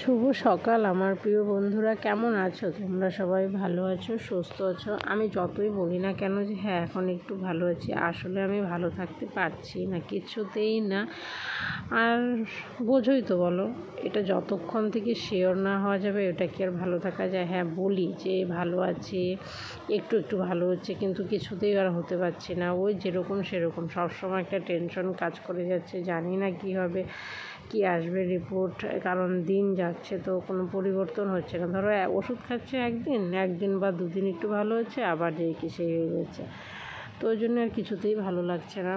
শুভ সকাল আমার প্রিয় বন্ধুরা, কেমন আছো তোমরা? সবাই ভালো আছো, সুস্থ আছো? আমি যতই বলি না কেন যে হ্যাঁ এখন একটু ভালো আছি, আসলে আমি ভালো থাকতে পারছি না কিছুতেই না। আর বোঝোই তো, বলো, এটা যতক্ষণ থেকে শিওর না হওয়া যাবে ওটা কি আর ভালো থাকা যায়? হ্যাঁ বলি যে ভালো আছি, একটু একটু ভালো হচ্ছে, কিন্তু কিছুতেই আর হতে পারছি না। ওই যেরকম সেরকম সবসময় একটা টেনশন কাজ করে যাচ্ছে, জানি না কী হবে, কি আসবে রিপোর্ট, কারণ দিন যাচ্ছে তো কোনো পরিবর্তন হচ্ছে না। ধরো ওষুধ খাচ্ছে একদিন বা দুদিন একটু ভালো হচ্ছে, আবার যেই কি সেই হয়ে যাচ্ছে। তো ওই জন্য আর কিছুতেই ভালো লাগছে না।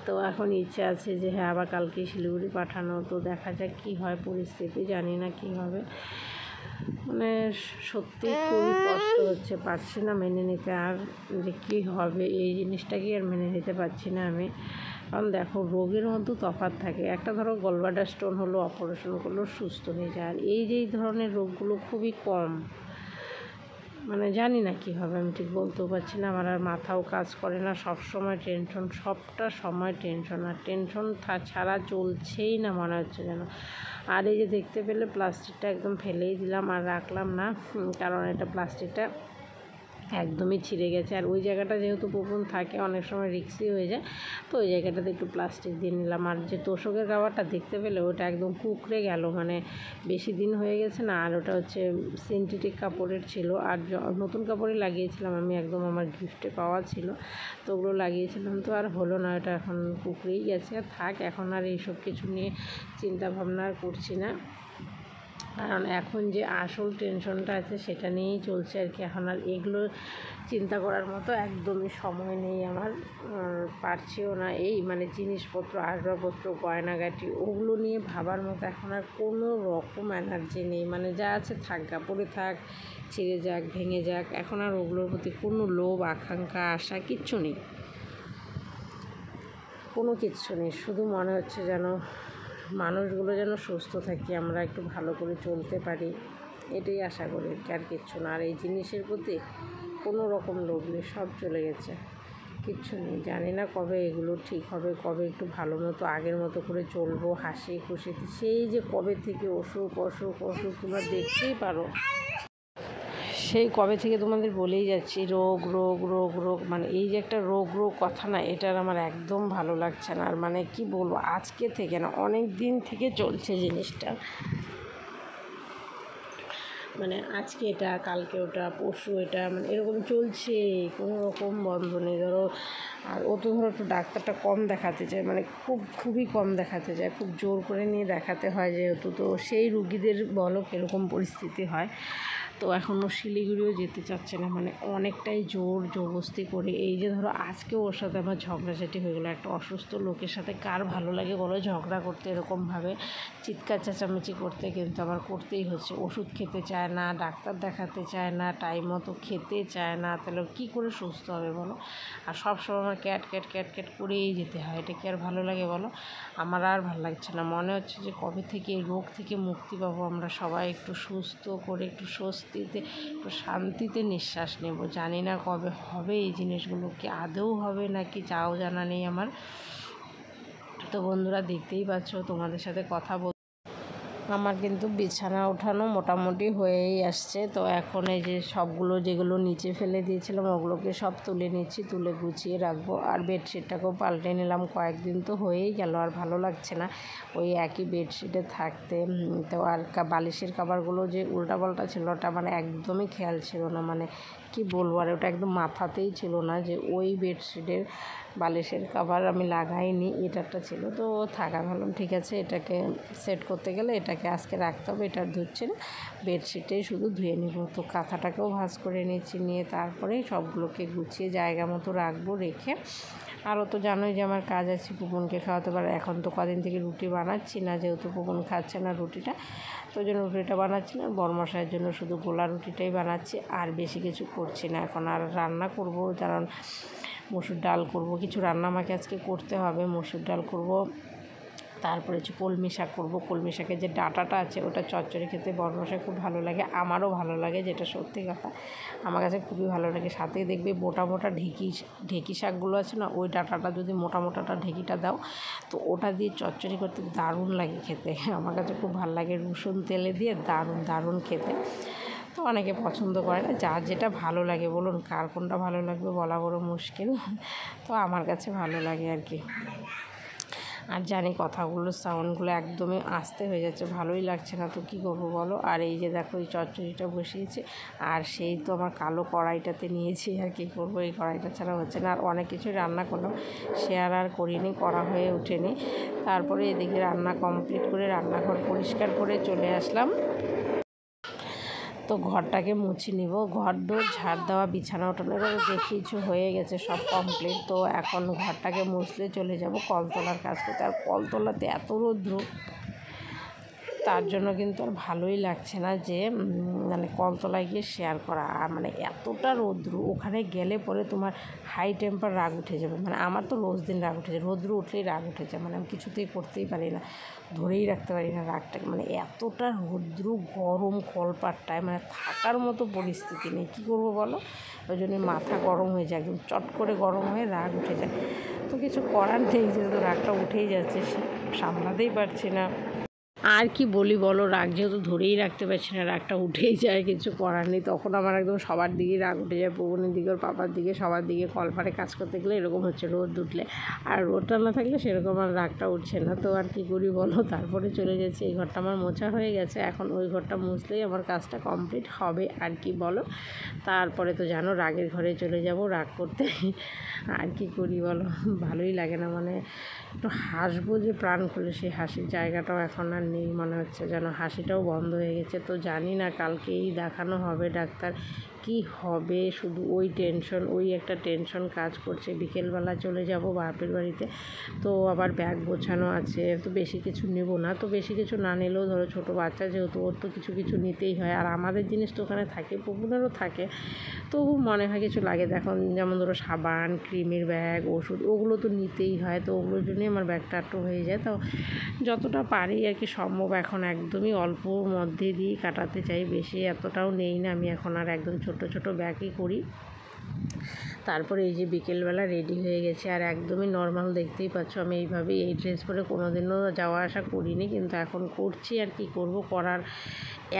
তো এখন ইচ্ছে আছে যে হ্যাঁ আবার কালকে শিলিগুড়ি পাঠানো, তো দেখা যাক কী হয় পরিস্থিতি, জানি না কী হবে। মানে সত্যি খুবই কষ্ট হচ্ছে, পারছি না মেনে নিতে আর যে কী হবে এই জিনিসটাকে আর মেনে নিতে পারছি না আমি। কারণ দেখো, রোগের মধ্যে তফাৎ থাকে। একটা ধরো গলব্লাডার স্টোন হলো, অপারেশন করলো, সুস্থ হয়ে যায়। আর এই ধরনের রোগগুলো খুবই কম। মানে জানি না কী হবে, আমি ঠিক বলতেও পারছি না। আমার আর মাথাও কাজ করে না, সব সময় টেনশন, সবটা সময় টেনশন। আর টেনশন ছাড়া চলছেই না মনে হচ্ছে যেন। আর এই যে দেখতে পেলে প্লাস্টিকটা একদম ফেলেই দিলাম, আর রাখলাম না, কারণ এটা প্লাস্টিকটা একদমই ছিঁড়ে গেছে। আর ওই জায়গাটা যেহেতু পোপন থাকে, অনেক সময় রিক্সি হয়ে যায়, তো ওই জায়গাটাতে একটু প্লাস্টিক দিয়ে নিলাম। আর যে তোষকের কাভারটা দেখতে পেলে ওটা একদম কুঁকড়ে গেল, মানে বেশি দিন হয়ে গেছে না। আর ওটা হচ্ছে সিনথেটিক কাপড়ের ছিল, আর নতুন কাপড়ই লাগিয়েছিলাম আমি, একদম আমার গিফটে পাওয়া ছিল, তো ওগুলো লাগিয়েছিলাম, তো আর হলো না, ওটা এখন কুঁকড়েই গেছে। আর থাক, এখন আর এইসব কিছু নিয়ে চিন্তা ভাবনা আর করছি না, কারণ এখন যে আসল টেনশনটা আছে সেটা নিয়েই চলছে আর কি। এখন আর এগুলো চিন্তা করার মতো একদমই সময় নেই আমার, পারছিও না। এই মানে জিনিসপত্র, আসবাবপত্র, গয়নাগাটি, ওগুলো নিয়ে ভাবার মতো এখন আর কোনো রকম এনার্জি নেই। মানে যা আছে থাক, পড়ে থাক, ছিঁড়ে যাক, ভেঙে যাক, এখন আর ওগুলোর প্রতি কোনো লোভ, আকাঙ্ক্ষা, আশা কিচ্ছু নেই, কোনো কিচ্ছু নেই। শুধু মনে হচ্ছে যেন মানুষগুলো যেন সুস্থ থাকি, আমরা একটু ভালো করে চলতে পারি, এটাই আশা করি, আর কিচ্ছু না। আর এই জিনিসের প্রতি কোনো রকম লোভ নেই, সব চলে গেছে, কিচ্ছু নেই। জানি না কবে এগুলো ঠিক হবে, কবে একটু ভালো মতো আগের মতো করে চলবো, হাসি খুশিতে। সেই যে কবে থেকে অসুখ অসুখ অসুখ, তোমরা দেখতেই পারো, সেই কবে থেকে তোমাদের বলেই যাচ্ছি রোগ রোগ রোগ রোগ, মানে এই যে একটা রোগ রোগ কথা না, এটার আমার একদম ভালো লাগছে না। আর মানে কি বলবো, আজকে থেকে না, অনেক দিন থেকে চলছে জিনিসটা, মানে আজকে এটা, কালকে ওটা, পরশু এটা, মানে এরকম চলছে, কোনো রকম বন্ধ নেই। ধরো, আর ও তো ধরো একটু ডাক্তারটা কম দেখাতে চায়, মানে খুবই কম দেখাতে চায়, খুব জোর করে নিয়ে দেখাতে হয় যেহেতু, তো সেই রুগীদের বলো কীরকম পরিস্থিতি হয়। তো এখনও শিলিগুড়িও যেতে চাচ্ছে না, মানে অনেকটাই জোর জবরদস্তি করে। এই যে ধরো আজকে ওর সাথে আমার ঝগড়াঝাটি হয়ে গেলো, একটা অসুস্থ লোকের সাথে কার ভালো লাগে বলো ঝগড়া করতে, এরকমভাবে চিৎকার চেঁচামেচি করতে, কিন্তু আবার করতেই হচ্ছে। ওষুধ খেতে চায় না, ডাক্তার দেখাতে চায় না, টাইম মতো খেতে চায় না, তাহলে কী করে সুস্থ হবে বলো? আর সবসময় আমার ক্যাট ক্যাট ক্যাট ক্যাট করেই যেতে হয়, এটা কি আর ভালো লাগে বলো? আমার আর ভালো লাগছে না, মনে হচ্ছে যে কবে থেকে এই রোগ থেকে মুক্তি পাবো, আমরা সবাই একটু সুস্থ করে, একটু স্বস্তিতে, একটু শান্তিতে নিঃশ্বাস নেব। জানি না কবে হবে এই জিনিসগুলো, কি আদৌ হবে নাকি চাও জানা নেই আমার। তো বন্ধুরা, দেখতেই পাচ্ছ, তোমাদের সাথে কথা আমার কিন্তু বিছানা ওঠানো মোটামুটি হয়েই আসছে। তো এখন এই যে সবগুলো যেগুলো নিচে ফেলে দিয়েছিলাম ওগুলোকে সব তুলে নিচ্ছি, তুলে গুছিয়ে রাখবো। আর বেডশিটটাকেও পাল্টে নিলাম, কয়েকদিন তো হয়েই গেল, আর ভালো লাগছে না ওই একই বেডশিটে থাকতে। তো আর বালিশের কাভারগুলো যে উল্টাপাল্টা ছিল, ওটা মানে একদমই খেয়াল ছিল না, মানে কি বলবো, আর ওটা একদম মাথাতেই ছিল না যে ওই বেডশিটের বালিশের কাভার আমি লাগাইনি, এটারটা ছিল। তো থাকা, ভাবলাম ঠিক আছে, এটাকে সেট করতে গেলে এটাকে আজকে রাখতে হবে, এটা ধুচ্ছি না, বেডশিটেই শুধু ধুয়ে নিব। তো কাঁথাটাকেও ভাঁজ করে নিচ্ছি, নিয়ে তারপরে সবগুলোকে গুছিয়ে জায়গা মতো রাখবো, রেখে আরও তো জানোই যে আমার কাজ আছে, পুপনকে খাওয়াতে পারে। এখন তো কদিন থেকে রুটি বানাচ্ছি না, যেহেতু পুপন খাচ্ছে না রুটিটা, তো ওই জন্য রুটিটা বানাচ্ছি না, বড়মশাইয়ের জন্য শুধু গোলা রুটিটাই বানাচ্ছি, আর বেশি কিছু করছি না এখন। আর রান্না করব, কারণ মসুর ডাল করব, কিছু রান্না আমাকে আজকে করতে হবে। মসুর ডাল করব, তারপরে হচ্ছে কলমি শাক করবো। কলমি শাকের যে ডাঁটাটা আছে ওটা চচ্চড়ি খেতে বড়মশাই খুব ভালো লাগে, আমারও ভালো লাগে, যেটা সত্যি কথা আমার কাছে খুবই ভালো লাগে। সাথে দেখবে মোটা মোটা ঢেঁকি শাকগুলো আছে না, ওই ডাঁটাটা যদি মোটা মোটাটা ঢেঁকিটা দাও তো ওটা দিয়ে চচ্চড়ি করতে দারুণ লাগে খেতে, আমার কাছে খুব ভালো লাগে। রসুন তেলে দিয়ে দারুণ খেতে। তো অনেকে পছন্দ করে না, যার যেটা ভালো লাগে বলুন, কার কোনটা ভালো লাগবে বলা বড় মুশকিল। তো আমার কাছে ভালো লাগে আর কি। আর জানি কথাগুলো সাউন্ডগুলো একদমই আস্তে হয়ে যাচ্ছে, ভালোই লাগছে না, তো কী করবো বলো। আর এই যে দেখো এই চচ্চড়িটা বসিয়েছে, আর সেই তো আমার কালো কড়াইটাতে নিয়েছি, আর কী করবো, এই কড়াইটা ছাড়া হচ্ছে না। আর অনেক কিছুই রান্না করলাম, শেয়ার আর করিনি, করা হয়ে ওঠেনি। তারপরে এদিকে রান্না কমপ্লিট করে রান্নাঘর পরিষ্কার করে চলে আসলাম। তো ঘরটাকে মুছে নিব, ঘর দোর ঝাড় দেওয়া, বিছানা ওঠানো দেখিয়েছি হয়ে গেছে সব কমপ্লিট। তো এখন ঘরটাকে মুছলে চলে যাব কলতলার কাজ করতে। আর কলতলাতে এত রৌদ্র, তার জন্য কিন্তু আর ভালোই লাগছে না যে মানে কলতলায় গিয়ে শেয়ার করা। আর মানে এতটা রৌদ্র, ওখানে গেলে পরে তোমার হাই টেম্পার রাগ উঠে যাবে। মানে আমার তো রোজ দিন রাগ উঠে যায়, রৌদ্র উঠলেই রাগ উঠে যায়, মানে আমি কিছুতেই করতেই পারি না, ধরেই রাখতে পারি না রাগটাকে। মানে এতটা রৌদ্র গরম কলপাটটায়, মানে থাকার মতো পরিস্থিতি নেই, কী করবো বলো। ওই জন্য মাথা গরম হয়ে যায়, একদম চট করে গরম হয়ে রাগ উঠে যায়। তো কিছু করার নেই, যেহেতু রাগটা উঠেই যাচ্ছে, সামলাতেই পারছি না। আর কি বলি বলো, রাগ যেহেতু ধরেই রাখতে পারছি না, রাগটা উঠেই যায়, কিছু করার নেই। তখন আমার একদম সবার দিকেই রাগ উঠে যায়, পবনের দিকে, ওর পাপার দিকে, সবার দিকে। কলপারে কাজ করতে গেলে এরকম হচ্ছে, রোদ উঠলে। আর রোদটা না থাকলে সেরকম আর রাগটা উঠছে না। তো আর কি করি বলো, তারপরে চলে যাচ্ছে। এই ঘরটা আমার মোছা হয়ে গেছে, এখন ওই ঘরটা মুছলেই আমার কাজটা কমপ্লিট হবে, আর কি বলো। তারপরে তো জানো রাগের ঘরে চলে যাব রাগ করতে। আর কি করি বলো, ভালোই লাগে না, মানে একটু হাসবো যে প্রাণ খুলে, সেই হাসির জায়গাটাও এখন আর নেই, মনে হচ্ছে যেন হাসিটাও বন্ধ হয়ে গেছে। তো জানি না কালকেই দেখানো হবে ডাক্তার, কি হবে, শুধু ওই টেনশন, ওই একটা টেনশন কাজ করছে। বিকেলবেলা চলে যাব বাপের বাড়িতে, তো আবার ব্যাগ গোছানো আছে, তো বেশি কিছু নেব না। তো বেশি কিছু না নিলেও ধরো ছোটো বাচ্চা যেহেতু, ওর তো কিছু কিছু নিতেই হয়। আর আমাদের জিনিস তো ওখানে থাকে, পপুলারও থাকে, তবু মনে হয় কিছু লাগে। দেখুন যেমন ধরো সাবান, ক্রিমের ব্যাগ, ওষুধ, ওগুলো তো নিতেই হয়। তো ওগুলোর জন্যই আমার ব্যাগটা একটু হয়ে যায়। তো যতটা পারি আর কি সম্ভব, এখন একদমই অল্পর মধ্যে দিয়ে কাটাতে চাই, বেশি এতটাও নেই না আমি এখন, আর একদম ছোট ছোট ব্যাগই করি। তারপরে এই যে বিকেলবেলা রেডি হয়ে গেছে, আর একদমই নর্মাল, দেখতেই পাচ্ছ আমি এইভাবেই এই ড্রেস পরে কোনো দিনও যাওয়া আসা করিনি, কিন্তু এখন করছি। আর কি করব, করার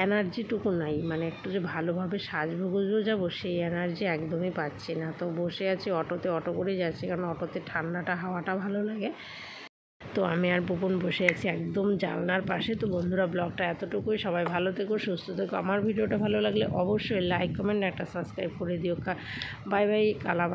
এনার্জিটুকু নাই, মানে একটু যে ভালোভাবে সাজবো গুজবো যাবো, সেই এনার্জি একদমই পাচ্ছি না। তো বসে আছি অটোতে, অটো করেই যাচ্ছি, কারণ অটোতে ঠান্ডাটা হাওয়াটা ভালো লাগে। তো আমি আর পুপন বসে আছি একদম জানলার পাশে। তো বন্ধুরা, ব্লগটা এতটুকুই, সবাই ভালো থেকো, সুস্থ থেকো। আমার ভিডিওটা ভালো লাগলে অবশ্যই লাইক, কমেন্ট, একটা সাবস্ক্রাইব করে দিও। বাই বাই, কাল আবার